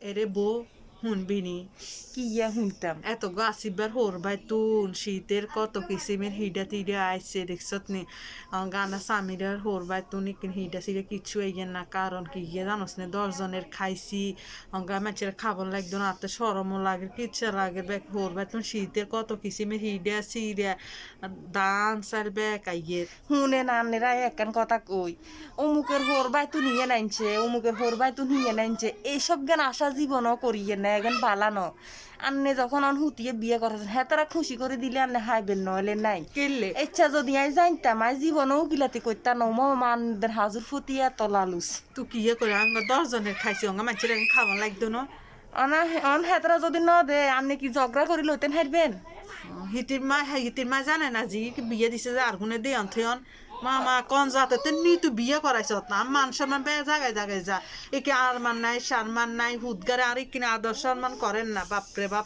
এরে বউ শুনবিনি কি ইয়া শুনতাম এত গাছিবার হরবাই তুন শীতের কত কিসিমের হিডা টিডা আইছে দেখছত নি গানা সামিরার হরবাই তুন ইকিন হিডা সিডা কিচ্ছু আইয়েন না কারণ কি গিয়ে জানোস না 10 জনের খাইছি অঙ্গা মানুষের খাবার লাগতো না আত্ম সরমও লাগে কিচ্ছা লাগে ব্যাগ হরবাই তুন শীতের কত কিসিমের হিডা সিডা দান সার ব্যাগ আইয়ের শুনে না আনেরা একখান কথা কই অমুকের হরবাই তো নিয়ে নাইছে অমুকের হরবাই তো নিয়ে নাইছে এইসব জ্ঞান আশা জীবনও করিয়ে না এখান বালানো আন্নে যখন অন হুতিয়ে বিয়ে করেছেন হ্যাঁ তারা খুশি করে দিলে আন্নে হাইবেন নইলে নাই কিনলে ইচ্ছা যদি আই জানতাম আই জীবনেও গিলাতি করতাম মানদের হাজুর ফুটিয়া তলালুস তুই কি করে আঙ্গা 10 জনের খাইছি অঙ্গা মানুষের এখন খাবার লাগতো না অনা অন হেতরা যদি ন দে আন্নে কি ঝগড়া করি লইতেন হারবেন হিতির মা জানে না জি কি বিয়ে দিছে যে আর কোনে দিয়ে অন্থয়ন মামা কন যাতে তো নি তুই বিয়ে করাইছ না মান সম্মান বে জায়গায় জায়গায় যা একে আর মান নাই সম্মান নাই হুদগারে আর কিনা আদর সম্মান করেন না বাপরে বাপ